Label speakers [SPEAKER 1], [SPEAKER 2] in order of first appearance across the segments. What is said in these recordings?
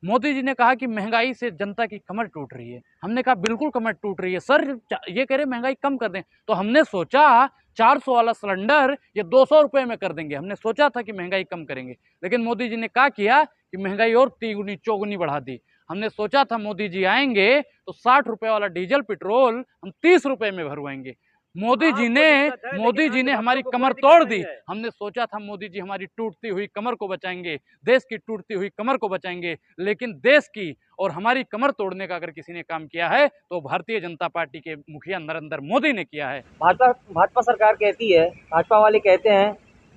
[SPEAKER 1] मोदी जी ने कहा कि महंगाई से जनता की कमर टूट रही है। हमने कहा बिल्कुल कमर टूट रही है सर, ये कह रहे महंगाई कम कर दें। तो हमने सोचा 400 वाला सिलेंडर ये 200 रुपये में कर देंगे। हमने सोचा था कि महंगाई कम करेंगे, लेकिन मोदी जी ने क्या किया कि महंगाई और तिगुनी चौगुनी बढ़ा दी। हमने सोचा था मोदी जी आएंगे तो 60 रुपये वाला डीजल पेट्रोल हम 30 रुपये में भरवाएंगे। मोदी जी ने हमारी कमर तोड़ दी। हमने सोचा था मोदी जी हमारी टूटती हुई कमर को बचाएंगे, देश की टूटती हुई कमर को बचाएंगे, लेकिन देश की और हमारी कमर तोड़ने का अगर किसी ने काम किया है तो भारतीय जनता पार्टी के मुखिया नरेंद्र मोदी ने किया है।
[SPEAKER 2] भाजपा सरकार कहती है, भाजपा वाले कहते हैं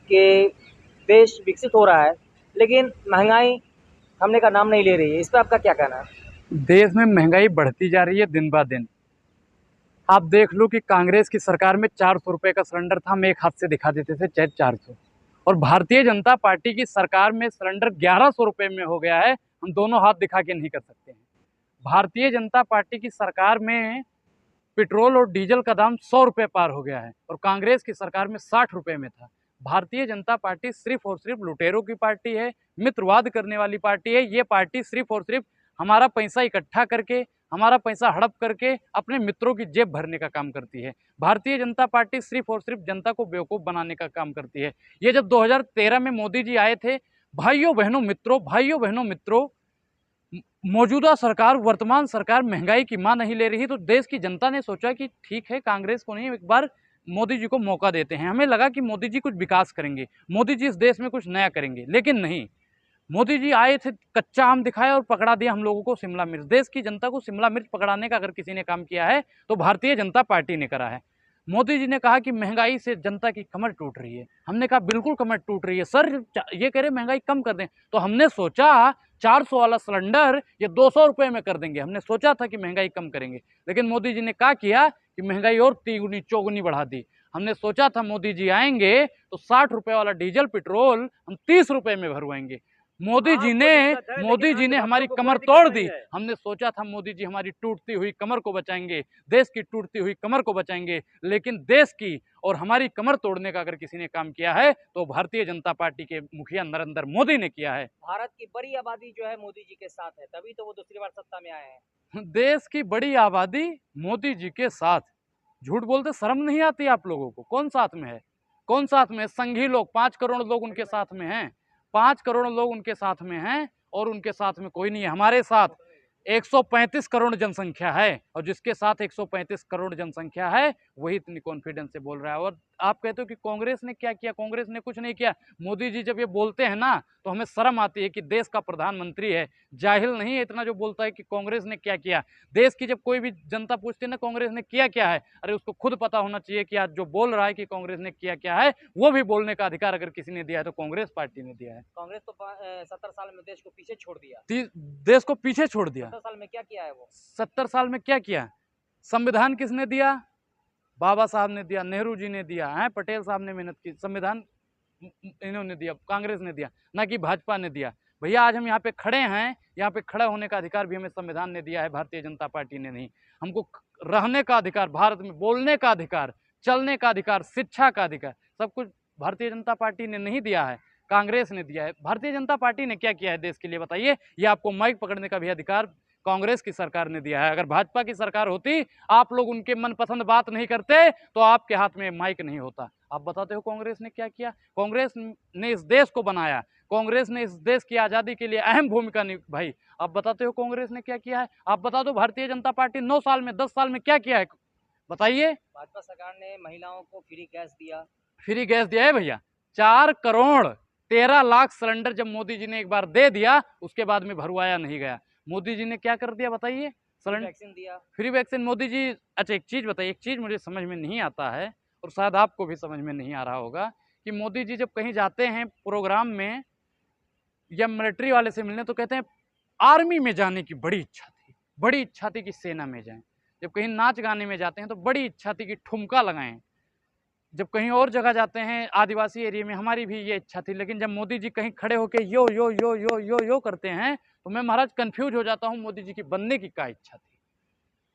[SPEAKER 2] कि देश विकसित हो रहा है, लेकिन महंगाई थमने का नाम नहीं ले रही है। इस पर आपका क्या कहना है?
[SPEAKER 1] देश में महंगाई बढ़ती जा रही है दिन ब दिन। आप देख लो कि कांग्रेस की सरकार में 400 रुपये का सिलेंडर था, हम एक हाथ से दिखा देते थे चाहे 400, और भारतीय जनता पार्टी की सरकार में सिलेंडर 1100 रुपये में हो गया है, हम दोनों हाथ दिखा के नहीं कर सकते हैं। भारतीय जनता पार्टी की सरकार में पेट्रोल और डीजल का दाम 100 रुपये पार हो गया है और कांग्रेस की सरकार में 60 रुपये में था। भारतीय जनता पार्टी सिर्फ और सिर्फ लुटेरों की पार्टी है, मित्रवाद करने वाली पार्टी है। ये पार्टी सिर्फ और सिर्फ हमारा पैसा इकट्ठा करके, हमारा पैसा हड़प करके अपने मित्रों की जेब भरने का काम करती है। भारतीय जनता पार्टी सिर्फ और सिर्फ जनता को बेवकूफ़ बनाने का काम करती है। ये जब 2013 में मोदी जी आए थे, भाइयों बहनों मित्रों, मौजूदा सरकार, वर्तमान सरकार महंगाई की मां नहीं ले रही, तो देश की जनता ने सोचा कि ठीक है, कांग्रेस को नहीं, एक बार मोदी जी को मौका देते हैं। हमें लगा कि मोदी जी कुछ विकास करेंगे, मोदी जी इस देश में कुछ नया करेंगे, लेकिन नहीं। मोदी जी आए थे, कच्चा आम दिखाया और पकड़ा दिया हम लोगों को शिमला मिर्च। देश की जनता को शिमला मिर्च पकड़ाने का अगर किसी ने काम किया है तो भारतीय जनता पार्टी ने करा है। मोदी जी ने कहा कि महंगाई से जनता की कमर टूट रही है। हमने कहा बिल्कुल कमर टूट रही है सर, ये कह रहे महंगाई कम कर दें। तो हमने सोचा 400 वाला सिलेंडर ये 200 रुपये में कर देंगे। हमने सोचा था कि महंगाई कम करेंगे, लेकिन मोदी जी ने क्या किया कि महंगाई और तिगुनी चौगुनी बढ़ा दी। हमने सोचा था मोदी जी आएंगे तो 60 रुपये वाला डीजल पेट्रोल हम 30 रुपये में भरवाएंगे। मोदी जी ने हमारी कमर तोड़ दी। हमने सोचा था मोदी जी हमारी टूटती हुई कमर को बचाएंगे, देश की टूटती हुई कमर को बचाएंगे, लेकिन देश की और हमारी कमर तोड़ने का अगर किसी ने काम किया है तो भारतीय जनता पार्टी के मुखिया नरेंद्र मोदी ने किया है।
[SPEAKER 2] भारत की बड़ी आबादी जो है मोदी जी के साथ है, तभी तो वो दूसरी बार सत्ता में आए हैं।
[SPEAKER 1] देश की बड़ी आबादी मोदी जी के साथ, झूठ बोलते शर्म नहीं आती आप लोगों को? कौन साथ में है? कौन साथ में है? संघी लोग, 5 करोड़ लोग उनके साथ में हैं। 5 करोड़ लोग उनके साथ में हैं और उनके साथ में कोई नहीं है। हमारे साथ 135 करोड़ जनसंख्या है, और जिसके साथ 135 करोड़ जनसंख्या है वही इतनी कॉन्फिडेंस से बोल रहा है। और आप कहते हो कि कांग्रेस ने क्या किया? कांग्रेस ने कुछ नहीं किया। मोदी जी जब ये बोलते हैं ना तो हमें शर्म आती है कि देश का प्रधानमंत्री है, जाहिल नहीं है इतना जो बोलता है कि कांग्रेस ने क्या किया। देश की जब कोई भी जनता पूछती है ना कांग्रेस ने किया क्या है, अरे उसको खुद पता होना चाहिए कि आज जो बोल रहा है कि कांग्रेस ने किया क्या है, वो भी बोलने का अधिकार अगर किसी ने दिया है तो कांग्रेस पार्टी ने दिया है।
[SPEAKER 2] कांग्रेस तो 70 साल में देश को पीछे छोड़ दिया।
[SPEAKER 1] देश को पीछे छोड़ दिया।
[SPEAKER 2] 70 साल में क्या किया है वो?
[SPEAKER 1] 70 साल में क्या किया? संविधान किसने दिया? बाबा साहब ने दिया, नेहरू जी ने दिया है, पटेल साहब ने मेहनत की। संविधान इन्होंने दिया, कांग्रेस ने दिया, ना कि भाजपा ने दिया। भैया आज हम यहाँ पे खड़े हैं, यहाँ पे खड़ा होने का अधिकार भी हमें संविधान ने दिया है, भारतीय जनता पार्टी ने नहीं। हमको रहने का अधिकार, भारत में बोलने का अधिकार, चलने का अधिकार, शिक्षा का अधिकार, सब कुछ भारतीय जनता पार्टी ने नहीं दिया है, कांग्रेस ने दिया है। भारतीय जनता पार्टी ने क्या किया है देश के लिए बताइए? ये आपको माइक पकड़ने का भी अधिकार कांग्रेस की सरकार ने दिया है। अगर भाजपा की सरकार होती, आप लोग उनके मनपसंद बात नहीं करते तो आपके हाथ में माइक नहीं होता। आप बताते हो कांग्रेस ने क्या किया? कांग्रेस ने इस देश को बनाया, कांग्रेस ने इस देश की आज़ादी के लिए अहम भूमिका निभाई। आप बताते हो कांग्रेस ने क्या किया है? आप बता दो भारतीय जनता पार्टी 9 साल में, 10 साल में क्या किया है, बताइए।
[SPEAKER 2] भाजपा सरकार ने महिलाओं को फ्री गैस दिया।
[SPEAKER 1] फ्री गैस दिया है भैया। 4 करोड़ 13 लाख सिलेंडर जब मोदी जी ने एक बार दे दिया, उसके बाद में भरवाया नहीं गया। मोदी जी ने क्या कर दिया बताइए?
[SPEAKER 2] वैक्सीन दिया,
[SPEAKER 1] फ्री वैक्सीन मोदी जी। अच्छा एक चीज़ बताइए, एक चीज़ मुझे समझ में नहीं आता है और शायद आपको भी समझ में नहीं आ रहा होगा कि मोदी जी जब कहीं जाते हैं प्रोग्राम में या मिलिट्री वाले से मिलने तो कहते हैं आर्मी में जाने की बड़ी इच्छा थी कि सेना में जाएं। जब कहीं नाच गाने में जाते हैं तो बड़ी इच्छा थी कि ठुमका लगाएं। जब कहीं और जगह जाते हैं आदिवासी एरिया में, हमारी भी ये इच्छा थी, लेकिन जब मोदी जी कहीं खड़े होकर यो यो यो यो यो यो करते हैं तो मैं महाराज कंफ्यूज हो जाता हूँ, मोदी जी की बनने की क्या इच्छा थी?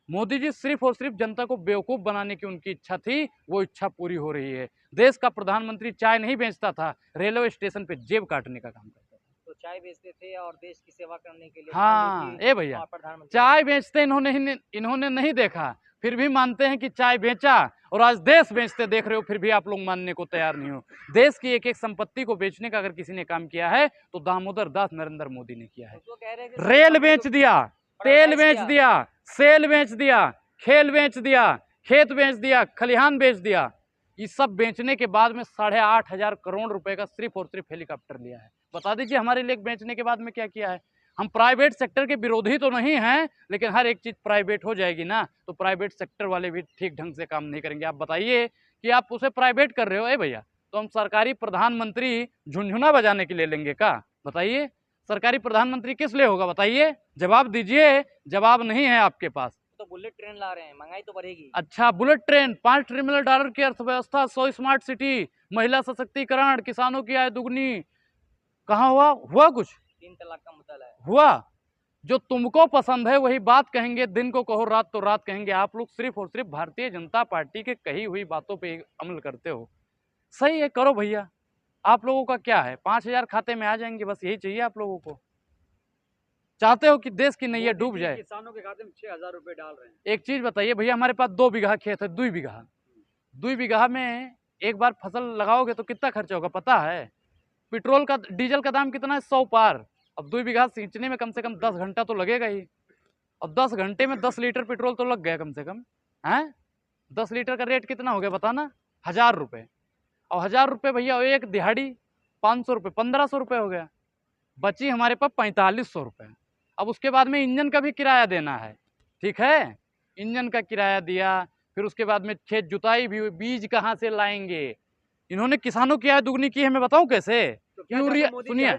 [SPEAKER 1] मोदी जी सिर्फ और सिर्फ जनता को बेवकूफ़ बनाने की उनकी इच्छा थी, वो इच्छा पूरी हो रही है। देश का प्रधानमंत्री चाय नहीं बेचता था, रेलवे स्टेशन पे जेब काटने का काम करता था।
[SPEAKER 2] तो चाय बेचते थे और देश की सेवा करने के लिए
[SPEAKER 1] हाँ,
[SPEAKER 2] गांधी जी
[SPEAKER 1] ए भैया,
[SPEAKER 2] और प्रधानमंत्री
[SPEAKER 1] चाय बेचते इन्होंने नहीं देखा, फिर भी मानते हैं कि चाय बेचा, और आज देश बेचते देख रहे हो, फिर भी आप लोग मानने को तैयार नहीं हो। देश की एक एक संपत्ति को बेचने का अगर किसी ने काम किया है तो दामोदर दास नरेंद्र मोदी ने किया है।
[SPEAKER 2] उसको कह रहे हैं कि
[SPEAKER 1] रेल बेच दिया, तेल बेच दिया, सेल बेच दिया, खेल बेच दिया, खेत बेच दिया, खलिहान बेच दिया। ये सब बेचने के बाद में 8,500 करोड़ रुपए का सिर्फ और सिर्फ हेलीकॉप्टर लिया है। बता दीजिए हमारे लिए बेचने के बाद में क्या किया है। हम प्राइवेट सेक्टर के विरोधी तो नहीं हैं, लेकिन हर एक चीज प्राइवेट हो जाएगी ना तो प्राइवेट सेक्टर वाले भी ठीक ढंग से काम नहीं करेंगे। आप बताइए कि आप उसे प्राइवेट कर रहे हो, ए भैया, तो हम सरकारी प्रधानमंत्री झुनझुना बजाने के लिए लेंगे का? बताइए, सरकारी प्रधानमंत्री किस लिए होगा? बताइए, जवाब दीजिए। जवाब नहीं है आपके पास।
[SPEAKER 2] तो बुलेट ट्रेन ला रहे हैं, महंगाई तो बढ़ेगी।
[SPEAKER 1] अच्छा, बुलेट ट्रेन, $5 ट्रिलियन की अर्थव्यवस्था, 100 स्मार्ट सिटी, महिला सशक्तिकरण, किसानों की आय दुगनी, कहाँ हुआ कुछ?
[SPEAKER 2] 3 तलाक का मुद्दा लाया
[SPEAKER 1] हुआ? जो तुमको पसंद है वही बात कहेंगे, दिन को कहो रात तो रात कहेंगे। आप लोग सिर्फ और सिर्फ भारतीय जनता पार्टी के कही हुई बातों पे अमल करते हो। सही है, करो भैया। आप लोगों का क्या है, 5,000 खाते में आ जाएंगे, बस यही चाहिए आप लोगों को। चाहते हो कि देश की नैया डूब जाए?
[SPEAKER 2] किसानों के खाते में 6,000 रुपए डाल रहे हैं।
[SPEAKER 1] एक चीज बताइए भैया, हमारे पास 2 बीघा खेत है, 2 बीघा, 2 बीघा में एक बार फसल लगाओगे तो कितना खर्चा होगा पता है? पेट्रोल का, डीजल का दाम कितना है? 100 पार। अब 2 बीघा सींचने में कम से कम 10 घंटा तो लगेगा ही। अब 10 घंटे में 10 लीटर पेट्रोल तो लग गया कम से कम, है? 10 लीटर का रेट कितना हो गया बताना? 1,000 रुपये। और 1,000 रुपये भैया एक दिहाड़ी 500 रुपये, 1,500 रुपये हो गया। बची हमारे पास 4,500 रुपये। अब उसके बाद में इंजन का भी किराया देना है, ठीक है? इंजन का किराया दिया, फिर उसके बाद में खेत जुताई भी हुई, बीज कहाँ से लाएंगे? इन्होंने किसानों की आय दुगनी की है, मैं बताऊं कैसे? यूरिया, सुनिए,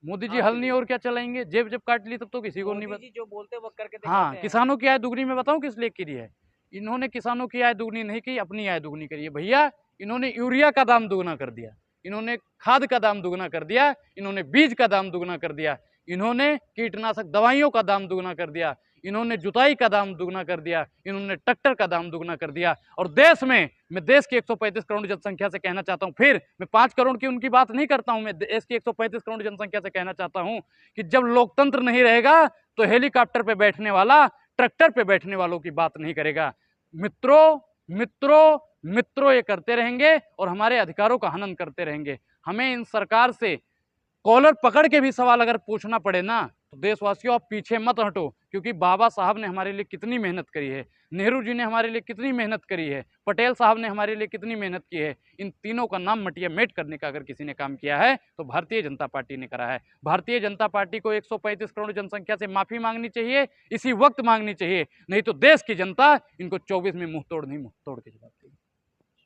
[SPEAKER 1] मोदी जी हल नहीं और क्या चलाएंगे? जेब जब काट ली तब तो किसी को नहीं
[SPEAKER 2] मोदी जी जो बोलते हैं वो करके
[SPEAKER 1] हाँ,
[SPEAKER 2] दिखाते हैं।
[SPEAKER 1] किसानों की आय दुगनी में बताऊं किस लिए की है? इन्होंने किसानों की आय दुगनी नहीं की, अपनी आय दुगनी करी है भैया। इन्होंने यूरिया का दाम दुगना कर दिया, इन्होंने खाद का दाम दुगना कर दिया, इन्होंने बीज का दाम दुगना कर दिया, इन्होंने कीटनाशक दवाइयों का दाम दुगना कर दिया, इन्होंने जुताई का दाम दुगना कर दिया, इन्होंने ट्रैक्टर का दाम दुगना कर दिया। और देश में, मैं देश की 135 करोड़ जनसंख्या से कहना चाहता हूं, फिर मैं 5 करोड़ की उनकी बात नहीं करता हूं, मैं देश की 135 करोड़ जनसंख्या से कहना चाहता हूं कि जब लोकतंत्र नहीं रहेगा तो हेलीकॉप्टर पे बैठने वाला ट्रैक्टर पे बैठने वालों की बात नहीं करेगा। मित्रों मित्रों मित्रों, ये करते रहेंगे और हमारे अधिकारों का हनन करते रहेंगे। हमें इन सरकार से कॉलर पकड़ के भी सवाल अगर पूछना पड़े ना तो देशवासियों आप पीछे मत हटो, क्योंकि बाबा साहब ने हमारे लिए कितनी मेहनत करी है, नेहरू जी ने हमारे लिए कितनी मेहनत करी है, पटेल साहब ने हमारे लिए कितनी मेहनत की है। इन तीनों का नाम मटिया मेट करने का अगर किसी ने काम किया है तो भारतीय जनता पार्टी ने करा है। भारतीय जनता पार्टी को 135 करोड़ जनसंख्या से माफी मांगनी चाहिए, इसी वक्त मांगनी चाहिए, नहीं तो देश की जनता इनको 24 में मुंह तोड़ नहीं, मुंह तोड़ के जवाब